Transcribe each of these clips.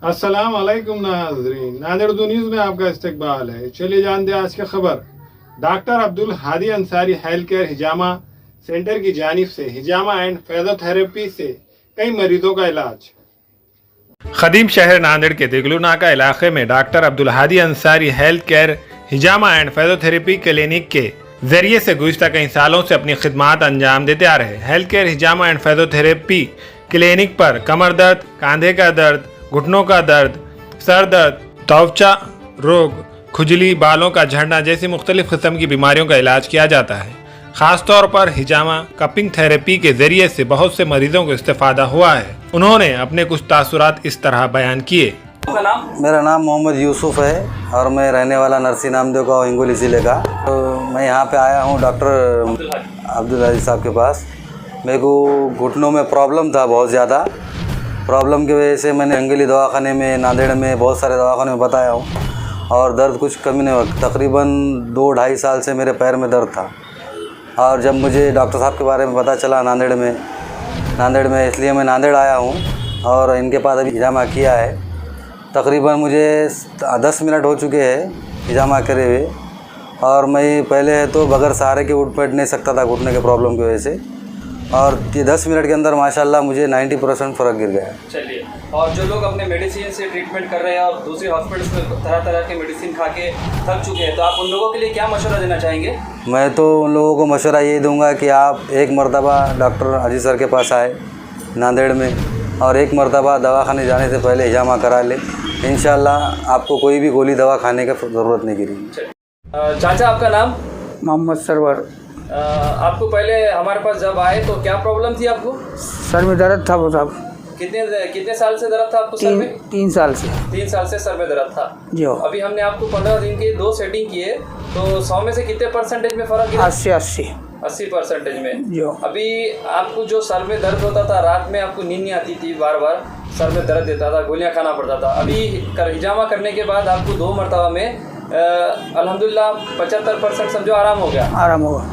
अस्सलाम वालेकुम नाज़रीन, नादिर न्यूज़ में आपका इस्तकबाल है। चलिए जानते हैं आज की खबर। Doctor Abdul Hadi Ansari health care हिजामा सेंटर की जानिब से हिजामा एंड फिजियोथेरेपी से कई मरीजों का इलाज। खदीम शहर नांदेड़ के देगलू नाका इलाके में doctor Abdul Hadi Ansari health care hijama and physiotherapy clinic के जरिए से गुज़िश्ता कई सालों से अपनी खिदमात अंजाम देते आ रहे health care hijama and physiotherapy clinic पर कमर दर्द, कंधे का दर्द, घुटनों का दर्द, सर दर्द, त्वचा रोग, खुजली, बालों का झड़ना जैसी मुख्तलिफ किस्म की बीमारियों का इलाज किया जाता है। ख़ास तौर पर हिजामा कपिंग थेरेपी के ज़रिए से बहुत से मरीजों को इस्तेफादा हुआ है। उन्होंने अपने कुछ तासुरात इस तरह बयान किए। मेरा नाम मोहम्मद यूसुफ है और मैं रहने वाला नरसी नामदेव का हिंगोली ज़िले का। तो मैं यहाँ पे आया हूँ डॉक्टर अब्दुल हादी साहब के पास। मेरे को घुटनों में प्रॉब्लम था, बहुत ज़्यादा प्रॉब्लम की वजह से मैंने हिंगोली दवाखाने में, नांदेड़ में, बहुत सारे दवाखाने में बताया हूँ और दर्द कुछ कमी नहीं हुआ। तकरीबन 2-2.5 साल से मेरे पैर में दर्द था और जब मुझे डॉक्टर साहब के बारे में पता चला नांदेड़ में इसलिए मैं नांदेड़ आया हूँ और इनके पास अभी हिजामा किया है। तकरीबन मुझे 10 मिनट हो चुके हैं हिजामा करे हुए और मैं पहले तो बगैर सहारे के उठ बैठ नहीं सकता था घुटने के प्रॉब्लम की वजह से, और ये 10 मिनट के अंदर माशाल्लाह मुझे 90% फ़र्क गिर गया। चलिए, और जो लोग अपने मेडिसिन से ट्रीटमेंट कर रहे हैं और दूसरे हॉस्पिटल्स में तरह तरह के मेडिसिन खा के थक चुके हैं, तो आप उन लोगों के लिए क्या मशवरा देना चाहेंगे? मैं तो उन लोगों को मशवरा ये दूंगा कि आप एक मरतबा डॉक्टर अजीज सर के पास आए नांदेड़ में और एक मरतबा दवाखाने जाने से पहले हिजामा करा ले। इंशाल्लाह आपको कोई भी गोली दवा खाने की ज़रूरत नहीं गिरी। चाचा, आपका नाम? मोहम्मद सरवर। आपको पहले हमारे पास जब आए तो क्या प्रॉब्लम थी आपको? सर में दर्द था वो साहब। कितने साल से दर्द था आपको सर में? 3 साल से। 3 साल से सर में दर्द था जो अभी हमने आपको 15 दिन की 2 सेटिंग किए, तो 100 में से कितने परसेंटेज में फ़र्क गिरा? 80% में जो अभी आपको जो सर में दर्द होता था, रात में आपको नींद नहीं आती थी, बार बार सर में दर्द देता था, गोलियां खाना पड़ता था। अभी हिजामा करने के बाद आपको 2 मरतबा में अल्हम्दुलिल्लाह 75% समझो आराम हो गया। आराम होगा।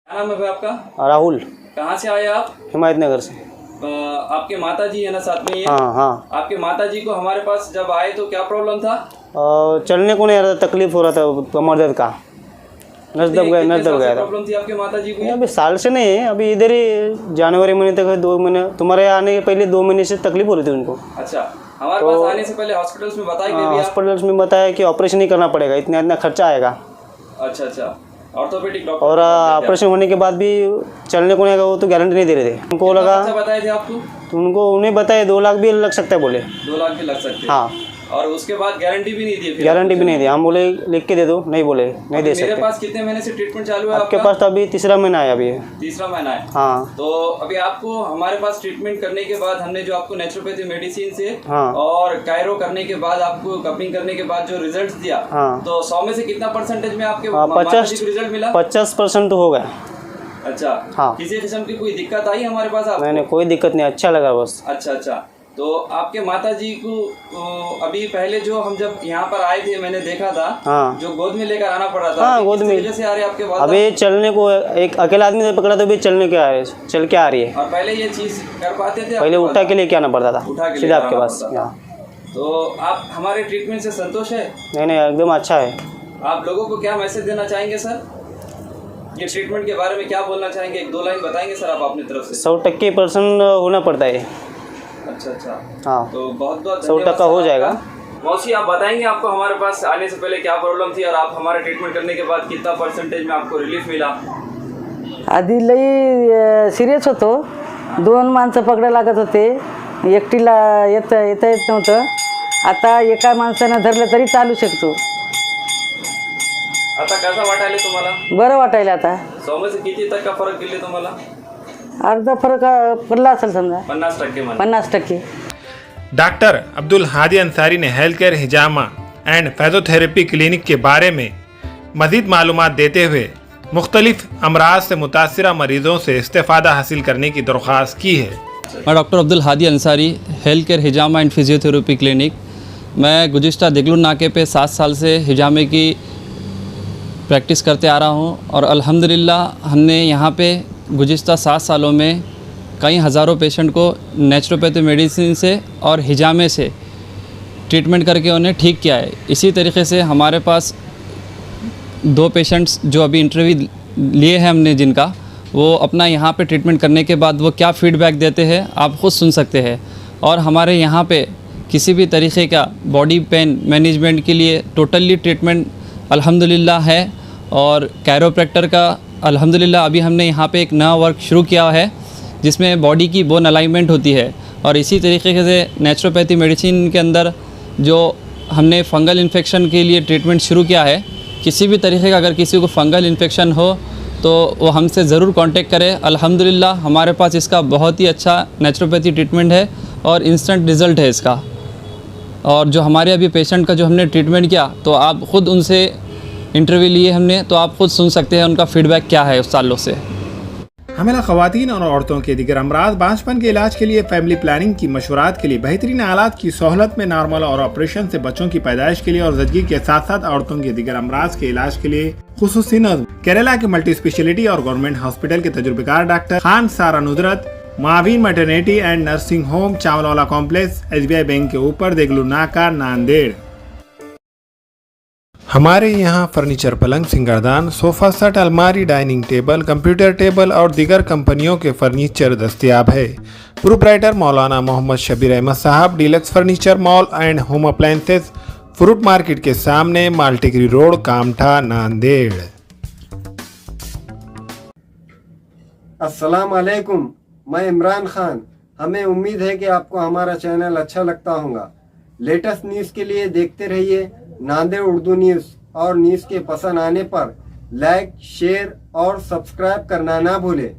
क्या नाम है भाई आपका? राहुल। कहाँ से आए आप? हिमायतनगर से। आपके माता जी है ना साथ में? ये हाँ। आपके माता जी को हमारे पास जब आए तो क्या प्रॉब्लम था? चलने को नहीं आ रहा था, तकलीफ हो रहा था कमर दर्द का। नस दब गया था। प्रॉब्लम थी आपके माता जी को? अभी साल से नहीं है, अभी इधर ही जनवरी महीने तक 2 महीने, तुम्हारे आने के पहले 2 महीने से तकलीफ हो रही थी उनको। अच्छा, हमारे पास आने से पहले हॉस्पिटल्स में बताया गया? हॉस्पिटल्स में बताया कि ऑपरेशन नहीं करना पड़ेगा, इतना खर्चा आएगा। अच्छा, ऑर्थोपेडिक डॉक्टर। और ऑपरेशन होने के बाद भी चलने को नहीं आएगा, वो तो गारंटी नहीं दे रहे थे। उनको लगा, बताए थे आपको? तो उन्हें बताया 2 लाख भी लग सकता है बोले। 2 लाख भी लग सकते हैं। हाँ, और उसके बाद गारंटी भी नहीं दी? गारंटी भी नहीं दी। हम बोले लिख के दे दो, नहीं बोले नहीं दे सकते। मेरे पास कितने महीने से ट्रीटमेंट चालू है आपके पास? तो अभी 3रा महीना है। अभी 3रा महीना है। हाँ। तो अभी आपको हमारे पास ट्रीटमेंट करने के बाद हमने जो आपको नेचुरोपैथी मेडिसिन से और कायरो करने के बाद आपको कपिंग करने के बाद जो रिजल्ट दिया, तो 100 में से कितना परसेंटेज में आपके 50 रिजल्ट मिला? 50% तो हो गया। अच्छा। हाँ। किसी किस्म की कोई दिक्कत आई हमारे पास आपको? नहीं, कोई दिक्कत नहीं, अच्छा लगा बस। अच्छा। तो आपके माता जी को अभी पहले जो हम जब यहाँ पर आए थे मैंने देखा था, जो गोद में लेकर आना पड़ रहा था। हाँ, गोद में। वजह से आ रहे आपके बाद? अभी चलने को एक अकेला आदमी ने पकड़ा तो अभी चल के आ रही है। और पहले ये चीज कर पाते थे? पहले उठा के लेके आना पड़ता था सीधा आपके पास। तो आप हमारे ट्रीटमेंट से संतोष है? नहीं, एकदम अच्छा है। आप लोगों को क्या मैसेज देना चाहेंगे सर? ये ट्रीटमेंट के बारे में क्या बोलना चाहेंगे? 1-2 लाइन बताएंगे सर आप अपनी तरफ से। 100% होना पड़ता है। अच्छा। हाँ, तो बहुत 100% हो जाएगा। मौसी, आप बताएंगे आपको हमारे पास आने से पहले क्या प्रॉब्लम थी और आप हमारे ट्रीटमेंट करने के बाद कितना परसेंटेज में आपको रिलीफ मिला? आधी लई सिरियस होतो, 2 माणसं पकडायला लागत होते, एकटीला येता येत नव्हतं। आता एका माणसानं धरलं तरी चालू शकतो। आता कसं वाटायला तुम्हाला? बरं वाटायला आता। 100 में से किती टक्का फरक गेले तुम्हाला? अर्धा फरक पडला असेल समजा। 50%। डॉक्टर अब्दुल हादी अंसारी ने health care hijama and physiotherapy clinic के बारे में मज़ीद मालूमात देते हुए मुख्तलिफ अमराज से मुतासिरा मरीज़ों से इस्तेफ़ादा हासिल करने की दरख्वास्त की है। मैं doctor Abdul Hadi Ansari, health care hijama and physiotherapy clinic. मैं गुज़िश्ता देगलू नाके पे 7 साल से हिजामे की प्रैक्टिस करते आ रहा हूँ और अल्हम्दुलिल्लाह हमने यहाँ पे गुज़िश्ता 7 सालों में कई हज़ारों पेशेंट को नेचुरोपैथी मेडिसिन से और हिजामे से ट्रीटमेंट करके उन्हें ठीक किया है। इसी तरीके से हमारे पास 2 पेशेंट्स जो अभी इंटरव्यू लिए हैं हमने जिनका, वो अपना यहाँ पे ट्रीटमेंट करने के बाद वो क्या फ़ीडबैक देते हैं आप ख़ुद सुन सकते हैं। और हमारे यहाँ पे किसी भी तरीके का बॉडी पेन मैनेजमेंट के लिए टोटली ट्रीटमेंट अल्हम्दुलिल्लाह है। और कैरोप्रैक्टर का अल्हम्दुलिल्लाह अभी हमने यहाँ पे एक नया वर्क शुरू किया है जिसमें बॉडी की बोन अलाइनमेंट होती है। और इसी तरीके से नेचुरोपैथी मेडिसिन के अंदर जो हमने फंगल इन्फेक्शन के लिए ट्रीटमेंट शुरू किया है, किसी भी तरीके का अगर किसी को फंगल इन्फेक्शन हो तो वो हमसे ज़रूर कांटेक्ट करें। अल्हम्दुलिल्लाह हमारे पास इसका बहुत ही अच्छा नेचुरोपैथी ट्रीटमेंट है और इंस्टेंट रिज़ल्ट है इसका। और जो हमारे अभी पेशेंट का जो हमने ट्रीटमेंट किया तो आप ख़ुद उनसे इंटरव्यू लिए हमने, तो आप ख़ुद सुन सकते हैं उनका फ़ीडबैक क्या है उस सालों से। हमेला ख़वातीन और औरतों के दिगर अमराज बांझपन के इलाज के लिए फैमिली प्लानिंग की मशवरात के लिए बेहतरीन आलात की सहूलत में नॉर्मल और ऑपरेशन से बच्चों की पैदाइश के लिए और ज़चगी के साथ साथ औरतों के दिगर अमराज के इलाज के लिए खुसूसी नज़्म केरला के मल्टी स्पेशलिटी और गवर्नमेंट हॉस्पिटल के तजुर्बेकार doctor Khan Sara Nuzrat Mavin maternity and nursing home Chawalwala complex SBI bank के ऊपर देगलू नाका नांदेड़। हमारे यहाँ फर्नीचर पलंग सिंगारदान सोफ़ा सेट अलमारी डाइनिंग टेबल कंप्यूटर टेबल और दीगर कंपनियों के फर्नीचर दस्तयाब है। प्रोप्राइटर मौलाना मोहम्मद शबीर अहमद साहब, deluxe furniture mall and home appliances, fruit market के सामने, माल्टीगिरी रोड, कामठा, नांदेड़। अस्सलाम वालेकुम, मैं इमरान खान। हमें उम्मीद है कि आपको हमारा चैनल अच्छा लगता होगा। लेटेस्ट न्यूज़ के लिए देखते रहिए नांदेड़ उर्दू न्यूज़, और न्यूज़ के पसंद आने पर लाइक, शेयर और सब्सक्राइब करना ना भूलें।